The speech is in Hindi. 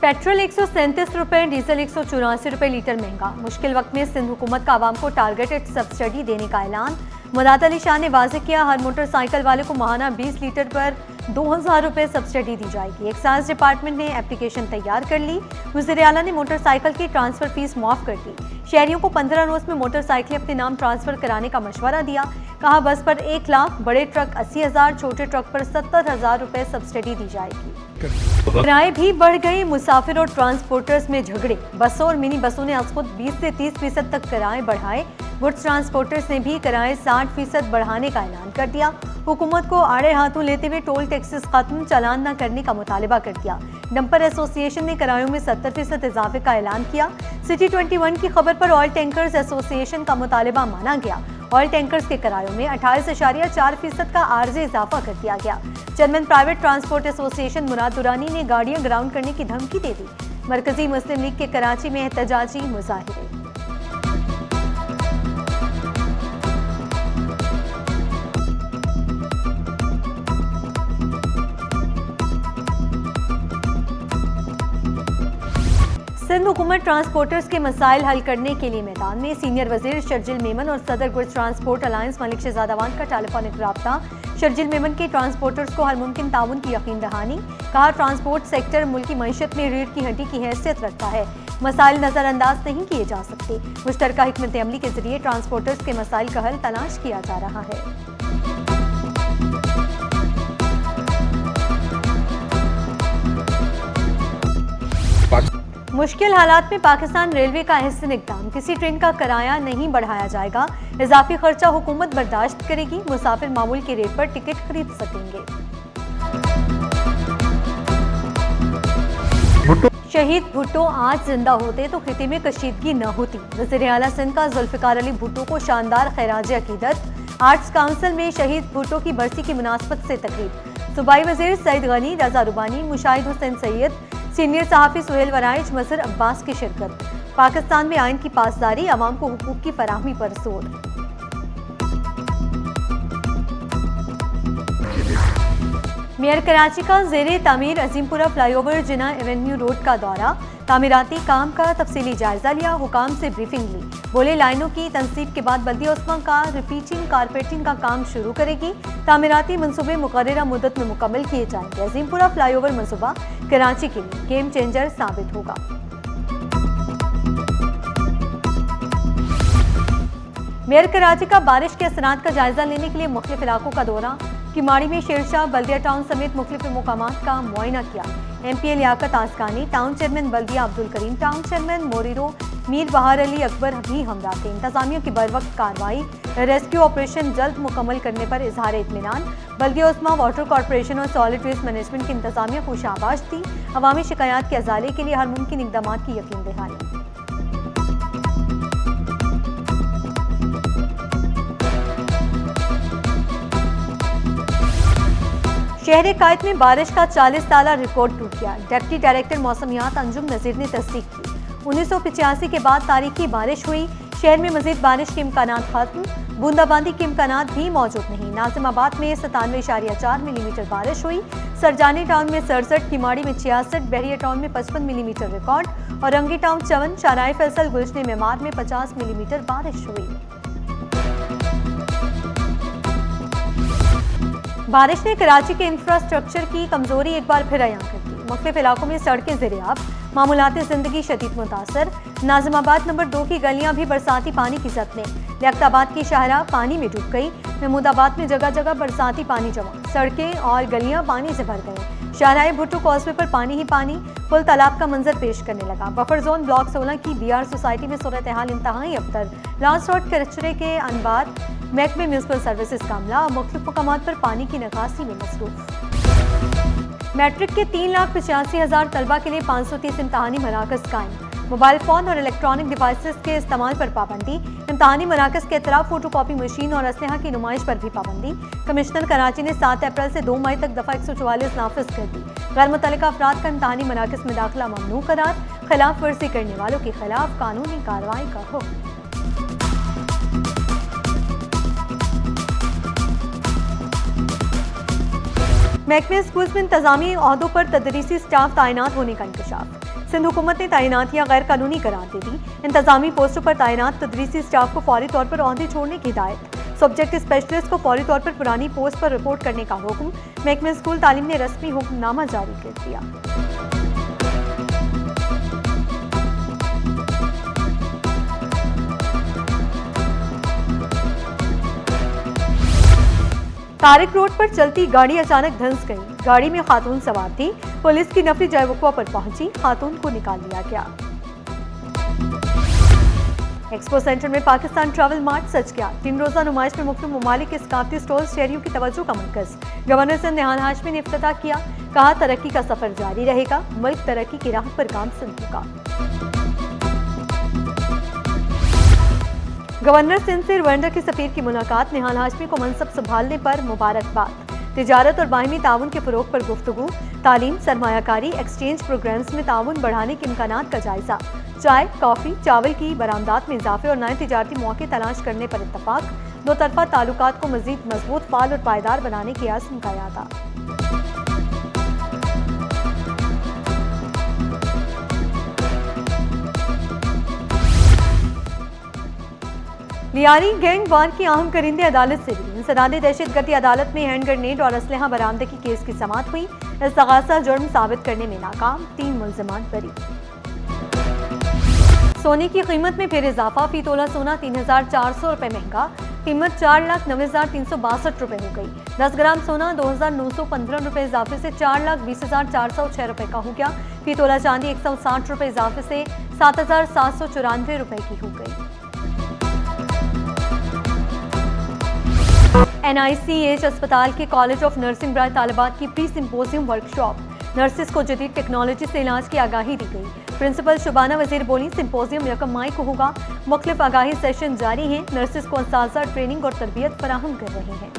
पेट्रोल 137 रुपये, डीजल 184 रुपये लीटर महंगा। मुश्किल वक्त में सिंध हुकूमत का आवाम को टारगेटेड सब्सिडी देने का ऐलान। मुराद अली शाह ने वाज़ेह किया, हर मोटरसाइकिल वाले को माहाना 20 लीटर पर 2000 रुपये सब्सिडी दी जाएगी। एक्साइज डिपार्टमेंट ने एप्लीकेशन तैयार कर ली। वज़ीर आला ने मोटरसाइकिल की ट्रांसफर फीस माफ कर दी। शहरियों को 15 रोज में मोटरसाइकिल अपने नाम ट्रांसफर कराने का मशवरा दिया। कहा, बस पर 1 लाख, बड़े ट्रक 80,000, छोटे ट्रक पर 70,000 रुपये सब्सिडी दी जाएगी। किराए भी बढ़ गए, मुसाफिर और ट्रांसपोर्टर्स में झगड़े। बसों और मिनी बसों ने आज खुद 20 से 30% तक किराए बढ़ाए। गुड्स ट्रांसपोर्टर्स ने भी किराए 60% बढ़ाने का ऐलान कर दिया। हुकूमत को आड़े हाथों लेते हुए टोल टैक्सेस खत्म, चालान न करने का मुतालबा कर दिया। डंपर एसोसिएशन ने किरायों में 70% इजाफे का ऐलान किया। सिटी 21 की खबर पर ऑयल टैंकर्स एसोसिएशन का मुतालबा माना गया। ऑयल टैंकर्स के किरायों में 28.4% का आर्जी इजाफा कर दिया गया। चेयरमैन प्राइवेट ट्रांसपोर्ट एसोसिएशन मुराद दुरानी ने गाड़ियां ग्राउंड करने की धमकी दे दी। मरकजी मुस्लिम लीग के कराची में एहतजाजी मुजाहिरे। सिंध हुकूमत ट्रांसपोर्टर्स के मसाइल हल करने के लिए मैदान में। सीनियर वजीर शर्जिल मेमन और सदर गुड्स ट्रांसपोर्ट अलायंस मलिक शहजादावान का टेलीफोनिक राब्ता। शर्जिल मेमन के ट्रांसपोर्टर्स को हर मुमकिन ताउन की यकीन दहानी। कहा, ट्रांसपोर्ट सेक्टर मुल्की मईशत में रीढ़ की हड्डी की हैसियत रखता है, मसाइल नज़रअंदाज नहीं किए जा सकते। मुश्तरका हिकमत अमली के जरिए ट्रांसपोर्टर्स के मसाइल का हल तलाश किया जा रहा है। मुश्किल हालात में पाकिस्तान रेलवे का अहसन इक़दाम। किसी ट्रेन का किराया नहीं बढ़ाया जाएगा। इजाफी खर्चा हुकूमत बर्दाश्त करेगी। मुसाफिर मामूल के रेट पर टिकट खरीद सकेंगे। शहीद भुट्टो आज जिंदा होते तो खिते में कशीदगी न होती। वज़ीर आला सिंध का जुल्फ़िकार अली भुट्टो को शानदार खैराज अकीदत। आर्ट्स काउंसिल में शहीद भुट्टो की बरसी की मुनासबत से तकरीब। सूबाई वज़ीर सईद गनी, रजा रुबानी, मुशाहिद हुसैन सैयद, सीनियर सहाफ़ी सुहेल वराइच, मज़हर अब्बास की शिरकत। पाकिस्तान में आइन की पासदारी, अवाम को हुकूक की फराहमी पर जोर। मेयर कराची का ज़ेरे तामीर अजीमपुरा फ्लाईओवर जिना एवेन्यू रोड का दौरा। तामीराती काम का तफसीली जायजा लिया। हुकाम से ब्रीफिंग ली। बोले, लाइनों की तनसीब के बाद बल्दिया उस्मा का रिपीटिंग कारपेटिंग का काम शुरू करेगी। तामीराती मनसूबे मुकर्ररा मुद्दत में मुकम्मल किए जाएंगे। अजीमपुरा फ्लाईओवर मनसूबा कराची के लिए गेम चेंजर साबित होगा। मेयर कराची का बारिश के असरात का जायजा लेने के लिए मुख्तलिफ इलाकों का दौरा। किमाड़ी में शेरशाह, बल्दिया टाउन समेत मुख्तलिफ मुकामात का मुआयना किया। MPA लियाकत आसकानी, टाउन चेयरमैन बल्दिया अब्दुल करीम, टाउन चेयरमैन मोरिरो मीर बहार अली अकबर भी हमरा थे। इंतजामिया की बरवक्त कार्रवाई, रेस्क्यू ऑपरेशन जल्द मुकम्मल करने पर इजहार इत्मीनान। बल्दिया उस्मा, वाटर कॉर्पोरेशन और सॉलिड वेस्ट मैनेजमेंट की इंतजामिया को शाबाश दी। अवामी शिकायत के अजाले के लिए हर मुमकिन इकदाम की यकीन दहानी। शहर कायद में बारिश का 40 ताला रिकॉर्ड टूट गया। डिप्टी डायरेक्टर मौसमियात अंजुम नज़ीर ने तस्दीक की। 1985 के बाद तारीखी बारिश हुई। शहर में मजीद बारिश के इम्कानात खत्म, बूंदाबांदी के इम्कानात भी मौजूद नहीं। नाजिमाबाद में 97.4 मिलीमीटर बारिश हुई। सरजानी टाउन में 67, किमाड़ी में 66, बहरिया टाउन में 55 मिलीमीटर रिकॉर्ड और रंगी टाउन 54, शाहराह फैसल, गुलशन मेमार में 50 मिलीमीटर बारिश हुई। बारिश ने कराची के इंफ्रास्ट्रक्चर की कमजोरी एक बार फिर अयां कर दी। मुख्तलिफ इलाकों में सड़कें ज़ेर-ए-आब, मामूलाती ज़िंदगी शदीद मुतासर। नाजिमाबाद नंबर 2 की गलियां भी बरसाती पानी की जद में। लियाकताबाद की शाहराह पानी में डूब गई। महमूदाबाद में जगह जगह बरसाती पानी जमा। सड़कें और गलियां पानी से भर गई। शाहराह भुट्टो कॉजवे पर पानी ही पानी, पुल तालाब का मंजर पेश करने लगा। बफर जोन ब्लॉक 16 की BR सोसाइटी में सूरत हाल इंतहाई अबतर। लास्ट रोड कचरे के अनबार, महकमे म्यूनसिपल सर्विसेज का अमला मुख्तलिफ मकामात पर पानी की निकासी में मसरूफ। मैट्रिक के 3,85,000 तलबा के लिए 530 इम्तहानी मराकज़ कायम। मोबाइल फ़ोन और इलेक्ट्रॉनिक डिवाइसेस के इस्तेमाल पर पाबंदी। इम्तहानी मराकज़ के अतराफ फोटोकॉपी मशीन और असलहा की नुमाइश पर भी पाबंदी। कमिश्नर कराची ने 7 अप्रैल से 2 मई तक दफ़ा 144 नाफिज कर दी। गैर मुतल्लिका अफराद का इम्तहानी मराकज़ में दाखिला ममनू करार। खिलाफ वर्जी करने वालों के खिलाफ कानूनी कार्रवाई का हुक्म। महकमे स्कूल्स में इंतजामी ओहदों पर तदरीसी स्टाफ तैनात होने का इंकशाफ। सिंध हुकूमत ने तैनातियां गैर कानूनी करार दे दी। इंतजामी पोस्टों पर तैनात तदरीसी स्टाफ को फौरी तौर पर ओहदे छोड़ने की हिदायत। सब्जेक्ट स्पेशलिस्ट को फौरी तौर पर पुरानी पोस्ट पर रिपोर्ट करने का हुक्म। महकमे स्कूल तालीम ने रस्मी हुक्मनामा जारी कर दिया। तारिक रोड पर चलती गाड़ी अचानक धंस गई। गाड़ी में खातून सवार थी। पुलिस की नफरी जायवुकवा पर पहुंची, खातून को निकाल लिया गया। एक्सपो सेंटर में पाकिस्तान ट्रैवल मार्ट सज गया। 3 रोजा नुमाइश में मुख्तलिफ ममालिक के सकाफती स्टॉल शहरियों की तवज्जो का मरकज। गवर्नर सिंध निहाल हाशमी ने इफ्तिताह किया, कहा तरक्की का सफर जारी रहेगा, मुल्क तरक्की की राह पर गामजन होगा। गवर्नर सिंध से रवांडा के सफीर की मुलाकात। निहाल हाशमी को मनसब संभालने पर मुबारकबाद। तिजारत और बाहिमी ताउन के फरोग पर गुफ्तगू। तालीम, सरमायाकारी, एक्सचेंज प्रोग्राम्स में ताउन बढ़ाने के इम्कानात का जायजा। चाय, कॉफी, चावल की बरामदात में इजाफे और नए तिजारती मौके तलाश करने पर इत्तफाक। दो तरफा ताल्लुकात को मजीद मजबूत, फाल और पायदार बनाने के आज़म का यादा। लियारी गैंग वार की अहम करिंदे अदालत से मिली। इंसदादी दहशतगर्दी अदालत में हैंड ग्रेनेड और असलहा बरामदगी केस की समाअत हुई। इस्तगासा जुर्म साबित करने में नाकाम, 3 मुल्जिमान बरी। सोने की कीमत में फिर इजाफा। फी तोला सोना 3,400 रुपए महंगा, कीमत 4,90,362 रुपए हो गई। 10 ग्राम सोना 2,915 रुपए इजाफे से 4,20,406 रुपए का हो गया। फी तोला चांदी 160 रुपए इजाफे से 7,794 रुपए की हो गई। NICH अस्पताल के कॉलेज ऑफ नर्सिंग बराए तालिबात की प्री सिंपोजियम वर्कशॉप। नर्सिस को जदीद टेक्नोलॉजी से इलाज की आगाही दी गई। प्रिंसिपल शुबाना वजीर बोली, सिंपोजियम 1 मई को होगा। मुख्तलिफ आगाही सेशन जारी हैं। नर्सिस को असातिज़ा ट्रेनिंग और तरबियत फराहम कर रहे हैं।